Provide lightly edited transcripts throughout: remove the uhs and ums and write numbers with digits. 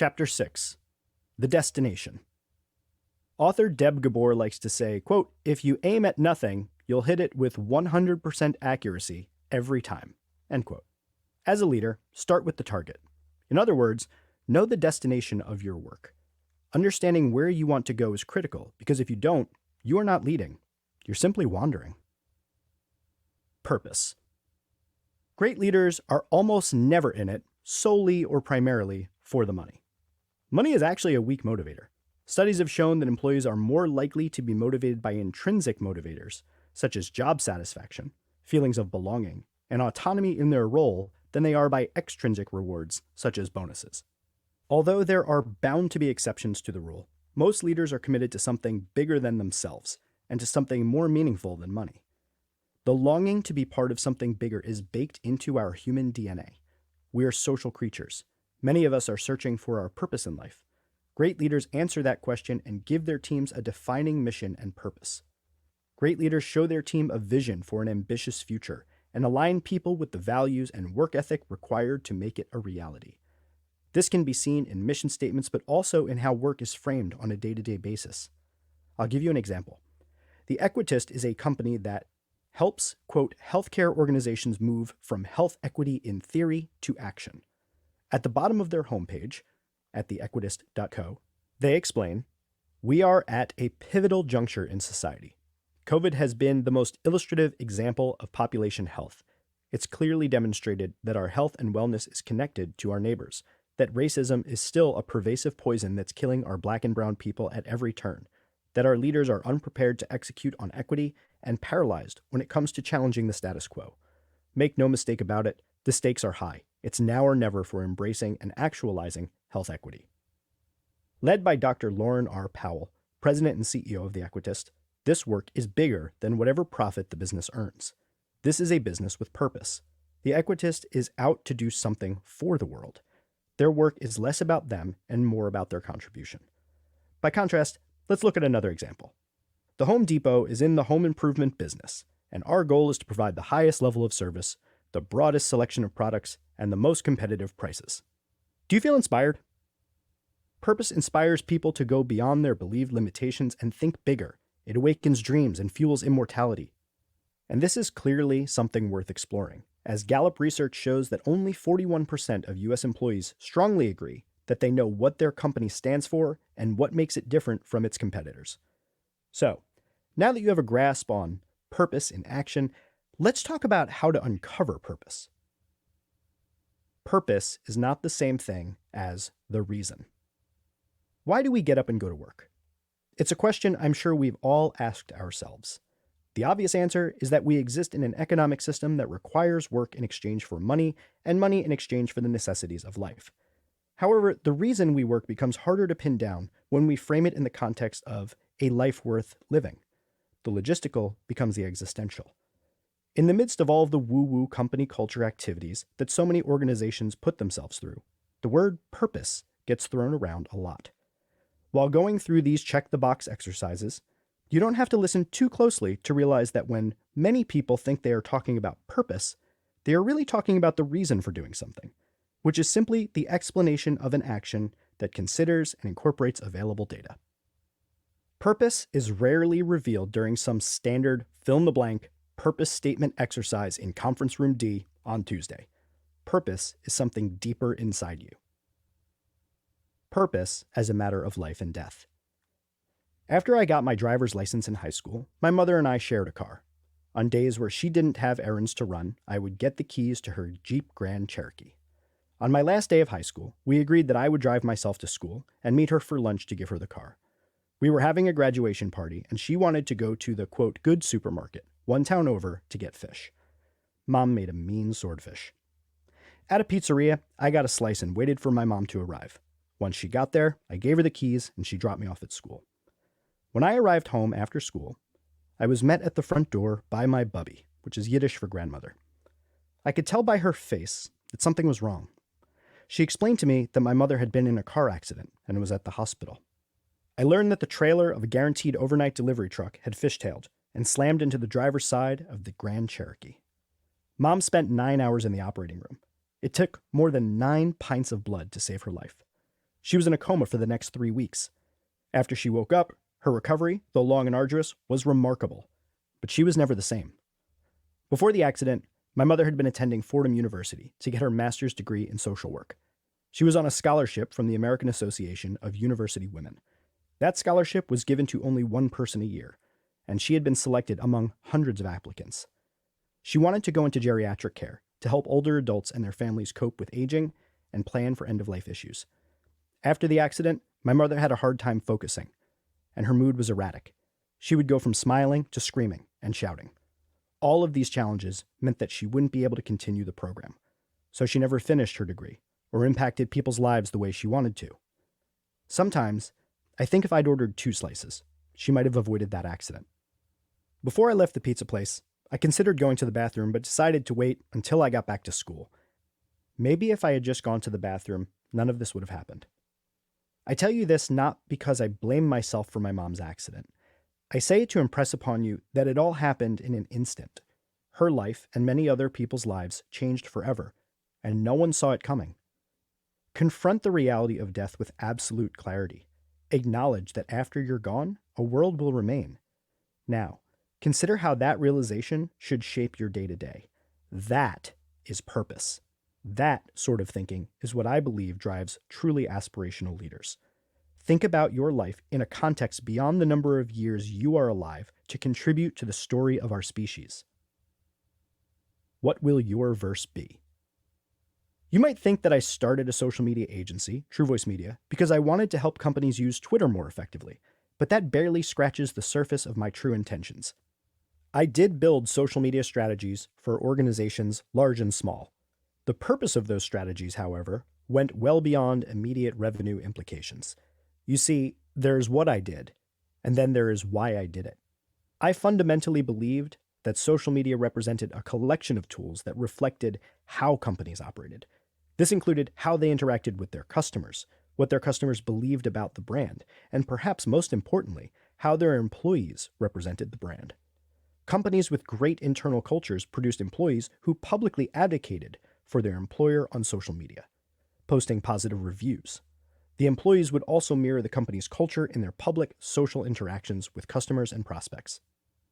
Chapter 6. The Destination. Author Deb Gabor likes to say, quote, "If you aim at nothing, you'll hit it with 100% accuracy every time." End quote. As a leader, start with the target. In other words, know the destination of your work. Understanding where you want to go is critical because if you don't, you are not leading. You're simply wandering. Purpose. Great leaders are almost never in it solely or primarily for the money. Money is actually a weak motivator. Studies have shown that employees are more likely to be motivated by intrinsic motivators, such as job satisfaction, feelings of belonging, and autonomy in their role than they are by extrinsic rewards, such as bonuses. Although there are bound to be exceptions to the rule, most leaders are committed to something bigger than themselves and to something more meaningful than money. The longing to be part of something bigger is baked into our human DNA. We are social creatures. Many of us are searching for our purpose in life. Great leaders answer that question and give their teams a defining mission and purpose. Great leaders show their team a vision for an ambitious future and align people with the values and work ethic required to make it a reality. This can be seen in mission statements, but also in how work is framed on a day-to-day basis. I'll give you an example. The Equitist is a company that helps, quote, healthcare organizations move from health equity in theory to action. At the bottom of their homepage, at theequitist.co, they explain, "We are at a pivotal juncture in society. COVID has been the most illustrative example of population health. It's clearly demonstrated that our health and wellness is connected to our neighbors, that racism is still a pervasive poison that's killing our Black and brown people at every turn, that our leaders are unprepared to execute on equity and paralyzed when it comes to challenging the status quo. Make no mistake about it, the stakes are high. It's now or never for embracing and actualizing health equity." Led by Dr. Lauren R. Powell, president and CEO of the Equitist, this work is bigger than whatever profit the business earns. This is a business with purpose. The Equitist is out to do something for the world. Their work is less about them and more about their contribution. By contrast, let's look at another example. The Home Depot is in the home improvement business, and our goal is to provide the highest level of service, the broadest selection of products, and the most competitive prices. Do you feel inspired? Purpose inspires people to go beyond their believed limitations and think bigger. It awakens dreams and fuels immortality. And this is clearly something worth exploring, as Gallup research shows that only 41% of U.S. employees strongly agree that they know what their company stands for and what makes it different from its competitors. So, now that you have a grasp on purpose in action, let's talk about how to uncover purpose. Purpose is not the same thing as the reason. Why do we get up and go to work? It's a question I'm sure we've all asked ourselves. The obvious answer is that we exist in an economic system that requires work in exchange for money and money in exchange for the necessities of life. However, the reason we work becomes harder to pin down when we frame it in the context of a life worth living. The logistical becomes the existential. In the midst of all of the woo-woo company culture activities that so many organizations put themselves through, the word purpose gets thrown around a lot. While going through these check-the-box exercises, you don't have to listen too closely to realize that when many people think they are talking about purpose, they are really talking about the reason for doing something, which is simply the explanation of an action that considers and incorporates available data. Purpose is rarely revealed during some standard fill-in-the-blank purpose statement exercise in Conference Room D on Tuesday. Purpose is something deeper inside you. Purpose as a matter of life and death. After I got my driver's license in high school, my mother and I shared a car. On days where she didn't have errands to run, I would get the keys to her Jeep Grand Cherokee. On my last day of high school, we agreed that I would drive myself to school and meet her for lunch to give her the car. We were having a graduation party, and she wanted to go to the, quote, good supermarket, one town over, to get fish. Mom made a mean swordfish. At a pizzeria, I got a slice and waited for my mom to arrive. Once she got there, I gave her the keys, and she dropped me off at school. When I arrived home after school, I was met at the front door by my bubby, which is Yiddish for grandmother. I could tell by her face that something was wrong. She explained to me that my mother had been in a car accident and was at the hospital. I learned that the trailer of a guaranteed overnight delivery truck had fishtailed and slammed into the driver's side of the Grand Cherokee. Mom spent 9 hours in the operating room. It took more than 9 pints of blood to save her life. She was in a coma for the next 3 weeks. After she woke up, her recovery, though long and arduous, was remarkable. But she was never the same. Before the accident, my mother had been attending Fordham University to get her master's degree in social work. She was on a scholarship from the American Association of University Women. That scholarship was given to only one person a year, and she had been selected among hundreds of applicants. She wanted to go into geriatric care to help older adults and their families cope with aging and plan for end-of-life issues. After the accident, my mother had a hard time focusing, and her mood was erratic. She would go from smiling to screaming and shouting. All of these challenges meant that she wouldn't be able to continue the program, so she never finished her degree or impacted people's lives the way she wanted to. Sometimes, I think if I'd ordered 2 slices, she might have avoided that accident. Before I left the pizza place, I considered going to the bathroom but decided to wait until I got back to school. Maybe if I had just gone to the bathroom, none of this would have happened. I tell you this not because I blame myself for my mom's accident. I say it to impress upon you that it all happened in an instant. Her life and many other people's lives changed forever, and no one saw it coming. Confront the reality of death with absolute clarity. Acknowledge that after you're gone, a world will remain. Now, consider how that realization should shape your day-to-day. That is purpose. That sort of thinking is what I believe drives truly aspirational leaders. Think about your life in a context beyond the number of years you are alive to contribute to the story of our species. What will your verse be? You might think that I started a social media agency, True Voice Media, because I wanted to help companies use Twitter more effectively, but that barely scratches the surface of my true intentions. I did build social media strategies for organizations large and small. The purpose of those strategies, however, went well beyond immediate revenue implications. You see, there's what I did, and then there is why I did it. I fundamentally believed that social media represented a collection of tools that reflected how companies operated. This included how they interacted with their customers, what their customers believed about the brand, and perhaps most importantly, how their employees represented the brand. Companies with great internal cultures produced employees who publicly advocated for their employer on social media, posting positive reviews. The employees would also mirror the company's culture in their public social interactions with customers and prospects.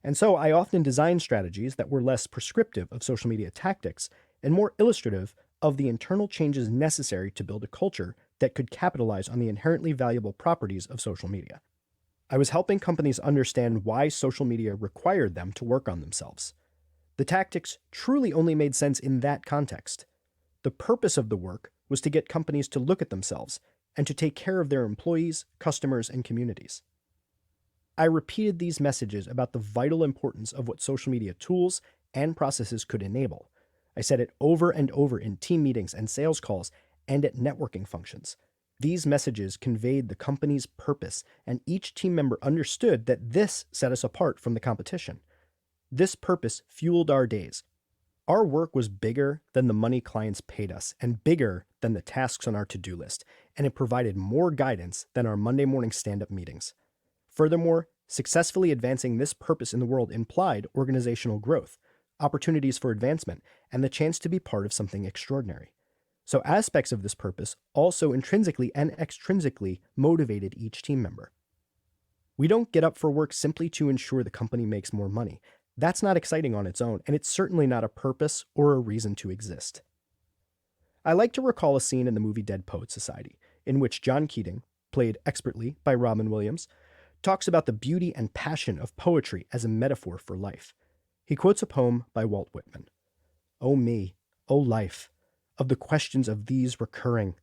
And so I often designed strategies that were less prescriptive of social media tactics and more illustrative of the internal changes necessary to build a culture that could capitalize on the inherently valuable properties of social media. I was helping companies understand why social media required them to work on themselves. The tactics truly only made sense in that context. The purpose of the work was to get companies to look at themselves and to take care of their employees, customers, and communities. I repeated these messages about the vital importance of what social media tools and processes could enable. I said it over and over in team meetings and sales calls and at networking functions. These messages conveyed the company's purpose, and each team member understood that this set us apart from the competition. This purpose fueled our days. Our work was bigger than the money clients paid us and bigger than the tasks on our to-do list, and it provided more guidance than our Monday morning stand-up meetings. Furthermore, successfully advancing this purpose in the world implied organizational growth, opportunities for advancement, and the chance to be part of something extraordinary. So aspects of this purpose also intrinsically and extrinsically motivated each team member. We don't get up for work simply to ensure the company makes more money. That's not exciting on its own, and it's certainly not a purpose or a reason to exist. I like to recall a scene in the movie Dead Poets Society, in which John Keating, played expertly by Robin Williams, talks about the beauty and passion of poetry as a metaphor for life. He quotes a poem by Walt Whitman. "O me, O life, of the questions of these recurring,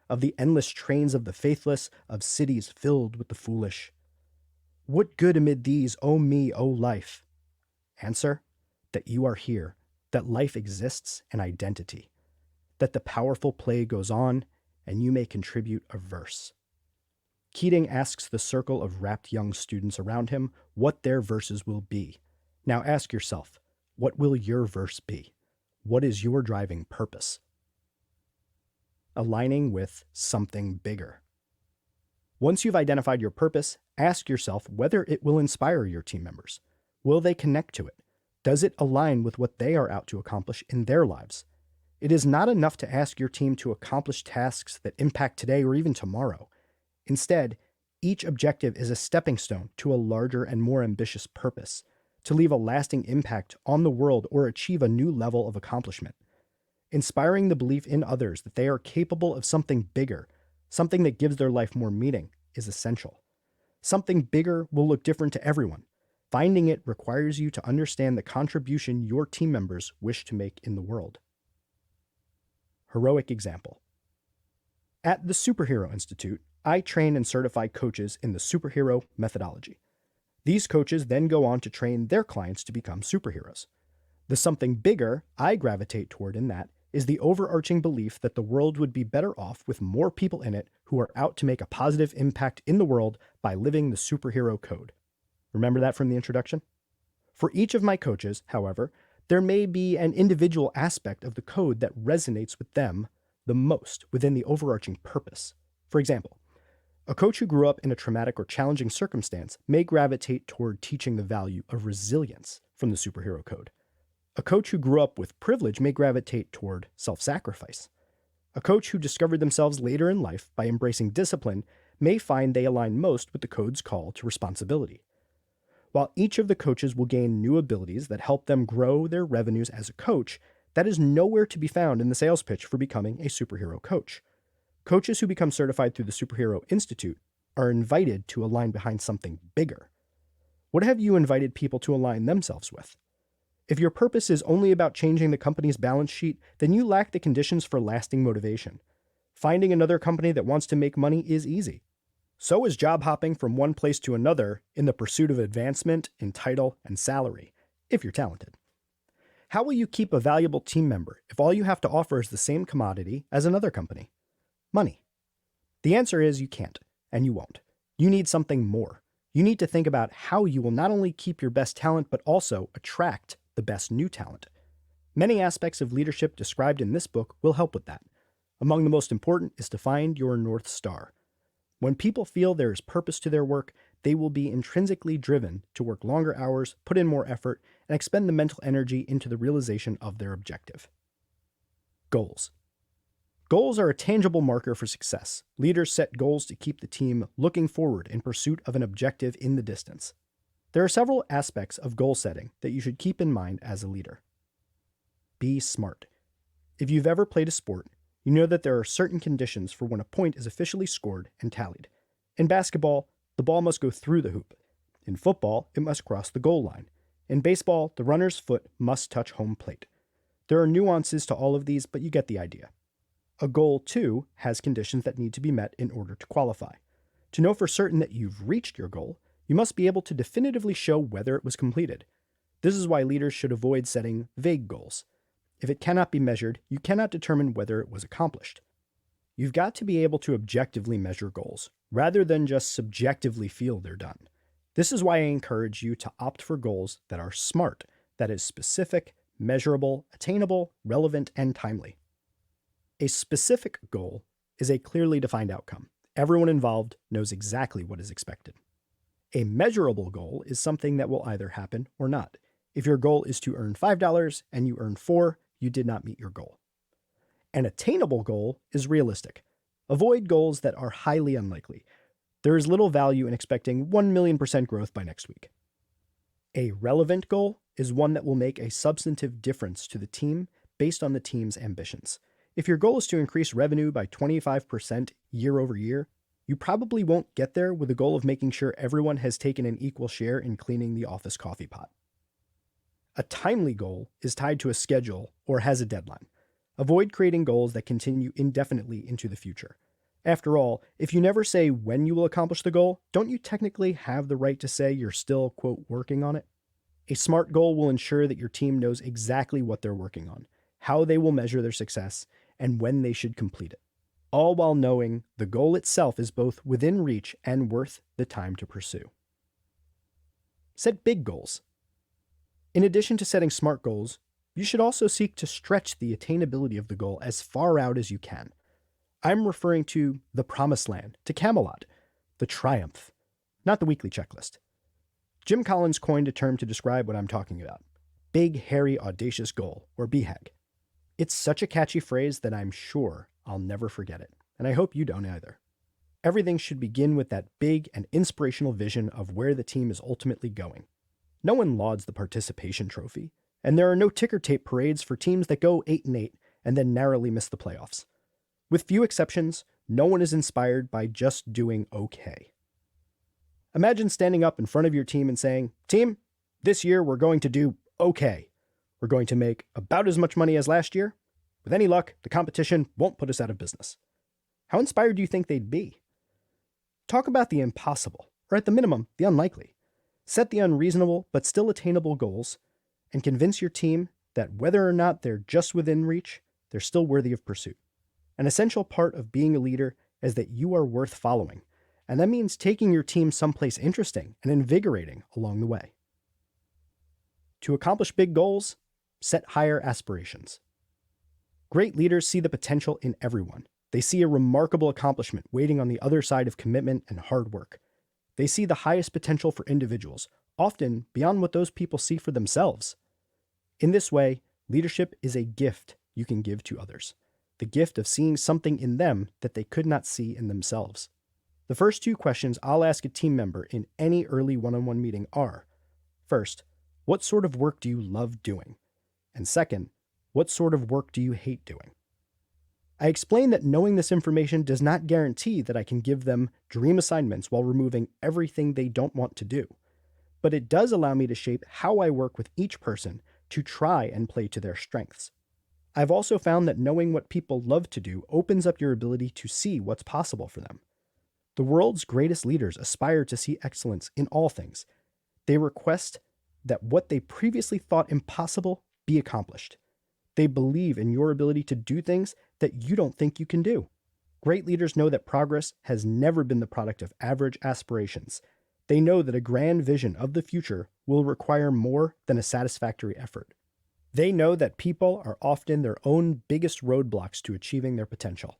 of the endless trains of the faithless, of cities filled with the foolish. What good amid these, O me, O life? Answer, that you are here, that life exists an identity, that the powerful play goes on, and you may contribute a verse." Keating asks the circle of rapt young students around him what their verses will be. Now ask yourself, what will your verse be? What is your driving purpose? Aligning with something bigger. Once you've identified your purpose, ask yourself whether it will inspire your team members. Will they connect to it? Does it align with what they are out to accomplish in their lives? It is not enough to ask your team to accomplish tasks that impact today or even tomorrow. Instead, each objective is a stepping stone to a larger and more ambitious purpose, to leave a lasting impact on the world or achieve a new level of accomplishment. Inspiring the belief in others that they are capable of something bigger, something that gives their life more meaning, is essential. Something bigger will look different to everyone. Finding it requires you to understand the contribution your team members wish to make in the world. Heroic example. At the Superhero Institute, I train and certify coaches in the superhero methodology. These coaches then go on to train their clients to become superheroes. The something bigger I gravitate toward in that is the overarching belief that the world would be better off with more people in it who are out to make a positive impact in the world by living the superhero code. Remember that from the introduction? For each of my coaches, however, there may be an individual aspect of the code that resonates with them the most within the overarching purpose. For example, a coach who grew up in a traumatic or challenging circumstance may gravitate toward teaching the value of resilience from the superhero code. A coach who grew up with privilege may gravitate toward self-sacrifice. A coach who discovered themselves later in life by embracing discipline may find they align most with the code's call to responsibility. While each of the coaches will gain new abilities that help them grow their revenues as a coach, that is nowhere to be found in the sales pitch for becoming a superhero coach. Coaches who become certified through the Superhero Institute are invited to align behind something bigger. What have you invited people to align themselves with? If your purpose is only about changing the company's balance sheet, then you lack the conditions for lasting motivation. Finding another company that wants to make money is easy. So is job hopping from one place to another in the pursuit of advancement in title and salary, if you're talented. How will you keep a valuable team member if all you have to offer is the same commodity as another company? Money. The answer is you can't, and you won't. You need something more. You need to think about how you will not only keep your best talent, but also attract the best new talent. Many aspects of leadership described in this book will help with that. Among the most important is to find your North Star. When people feel there is purpose to their work, they will be intrinsically driven to work longer hours, put in more effort, and expend the mental energy into the realization of their objective. Goals. Goals are a tangible marker for success. Leaders set goals to keep the team looking forward in pursuit of an objective in the distance. There are several aspects of goal setting that you should keep in mind as a leader. Be smart. If you've ever played a sport, you know that there are certain conditions for when a point is officially scored and tallied. In basketball, the ball must go through the hoop. In football, it must cross the goal line. In baseball, the runner's foot must touch home plate. There are nuances to all of these, but you get the idea. A goal, too, has conditions that need to be met in order to qualify. To know for certain that you've reached your goal, you must be able to definitively show whether it was completed. This is why leaders should avoid setting vague goals. If it cannot be measured, you cannot determine whether it was accomplished. You've got to be able to objectively measure goals, rather than just subjectively feel they're done. This is why I encourage you to opt for goals that are SMART, that is specific, measurable, attainable, relevant, and timely. A specific goal is a clearly defined outcome. Everyone involved knows exactly what is expected. A measurable goal is something that will either happen or not. If your goal is to earn $5 and you earn $4, you did not meet your goal. An attainable goal is realistic. Avoid goals that are highly unlikely. There is little value in expecting 1,000,000% growth by next week. A relevant goal is one that will make a substantive difference to the team based on the team's ambitions. If your goal is to increase revenue by 25% year over year, you probably won't get there with the goal of making sure everyone has taken an equal share in cleaning the office coffee pot. A timely goal is tied to a schedule or has a deadline. Avoid creating goals that continue indefinitely into the future. After all, if you never say when you will accomplish the goal, don't you technically have the right to say you're still, quote, working on it? A SMART goal will ensure that your team knows exactly what they're working on, how they will measure their success, and when they should complete it, all while knowing the goal itself is both within reach and worth the time to pursue. Set big goals. In addition to setting SMART goals, you should also seek to stretch the attainability of the goal as far out as you can. I'm referring to the promised land, to Camelot, the triumph, not the weekly checklist. Jim Collins coined a term to describe what I'm talking about: big, hairy, audacious goal, or BHAG. It's such a catchy phrase that I'm sure I'll never forget it, and I hope you don't either. Everything should begin with that big and inspirational vision of where the team is ultimately going. No one lauds the participation trophy, and there are no ticker tape parades for teams that go 8-8 and then narrowly miss the playoffs. With few exceptions, no one is inspired by just doing okay. Imagine standing up in front of your team and saying, "Team, this year we're going to do okay. We're going to make about as much money as last year. With any luck, the competition won't put us out of business." How inspired do you think they'd be? Talk about the impossible, or at the minimum, the unlikely. Set the unreasonable but still attainable goals, and convince your team that whether or not they're just within reach, they're still worthy of pursuit. An essential part of being a leader is that you are worth following, and that means taking your team someplace interesting and invigorating along the way. To accomplish big goals, set higher aspirations. Great leaders see the potential in everyone. They see a remarkable accomplishment waiting on the other side of commitment and hard work. They see the highest potential for individuals, often beyond what those people see for themselves. In this way, leadership is a gift you can give to others. The gift of seeing something in them that they could not see in themselves. The first two questions I'll ask a team member in any early one-on-one meeting are, first, what sort of work do you love doing? And second, what sort of work do you hate doing? I explain that knowing this information does not guarantee that I can give them dream assignments while removing everything they don't want to do, but it does allow me to shape how I work with each person to try and play to their strengths. I've also found that knowing what people love to do opens up your ability to see what's possible for them. The world's greatest leaders aspire to see excellence in all things. They request that what they previously thought impossible be accomplished. They believe in your ability to do things that you don't think you can do. Great leaders know that progress has never been the product of average aspirations. They know that a grand vision of the future will require more than a satisfactory effort. They know that people are often their own biggest roadblocks to achieving their potential.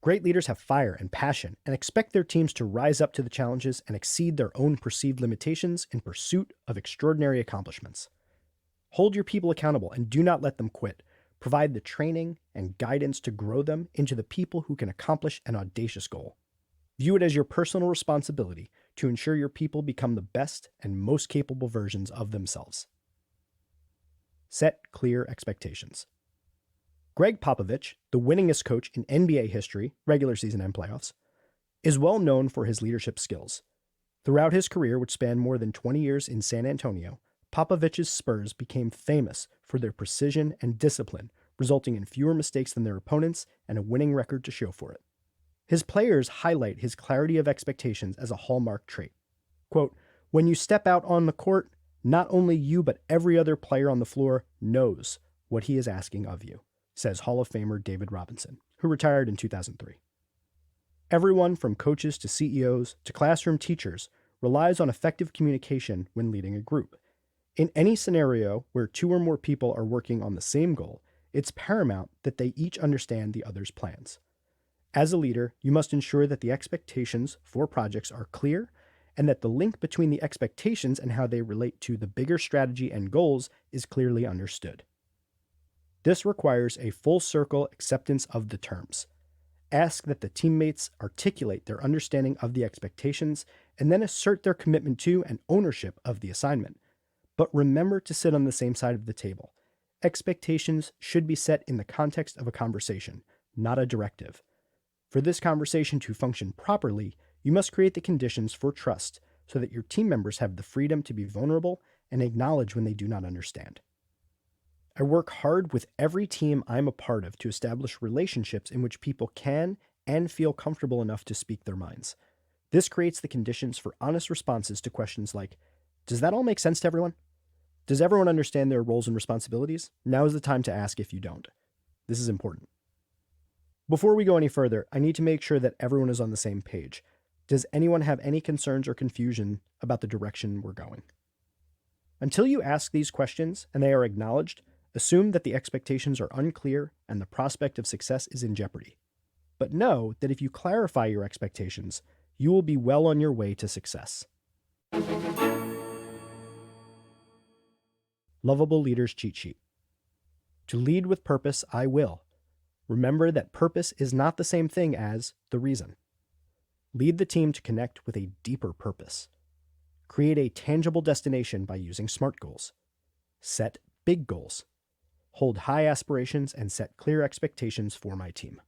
Great leaders have fire and passion and expect their teams to rise up to the challenges and exceed their own perceived limitations in pursuit of extraordinary accomplishments. Hold your people accountable and do not let them quit. Provide the training and guidance to grow them into the people who can accomplish an audacious goal. View it as your personal responsibility to ensure your people become the best and most capable versions of themselves. Set clear expectations. Greg Popovich, the winningest coach in NBA history, regular season and playoffs, is well known for his leadership skills. Throughout his career, which spanned more than 20 years in San Antonio, Popovich's Spurs became famous for their precision and discipline, resulting in fewer mistakes than their opponents and a winning record to show for it. His players highlight his clarity of expectations as a hallmark trait. Quote, "When you step out on the court, not only you but every other player on the floor knows what he is asking of you," says Hall of Famer David Robinson, who retired in 2003. Everyone from coaches to CEOs to classroom teachers relies on effective communication when leading a group. In any scenario where two or more people are working on the same goal, it's paramount that they each understand the other's plans. As a leader, you must ensure that the expectations for projects are clear and that the link between the expectations and how they relate to the bigger strategy and goals is clearly understood. This requires a full circle acceptance of the terms. Ask that the teammates articulate their understanding of the expectations and then assert their commitment to and ownership of the assignment. But remember to sit on the same side of the table. Expectations should be set in the context of a conversation, not a directive. For this conversation to function properly, you must create the conditions for trust so that your team members have the freedom to be vulnerable and acknowledge when they do not understand. I work hard with every team I'm a part of to establish relationships in which people can and feel comfortable enough to speak their minds. This creates the conditions for honest responses to questions like, "Does that all make sense to everyone? Does everyone understand their roles and responsibilities? Now is the time to ask if you don't." This is important. Before we go any further, I need to make sure that everyone is on the same page. Does anyone have any concerns or confusion about the direction we're going? Until you ask these questions and they are acknowledged, assume that the expectations are unclear and the prospect of success is in jeopardy. But know that if you clarify your expectations, you will be well on your way to success. Lovable Leader's Cheat Sheet. To lead with purpose, I will. Remember that purpose is not the same thing as the reason. Lead the team to connect with a deeper purpose. Create a tangible destination by using SMART goals. Set big goals. Hold high aspirations and set clear expectations for my team.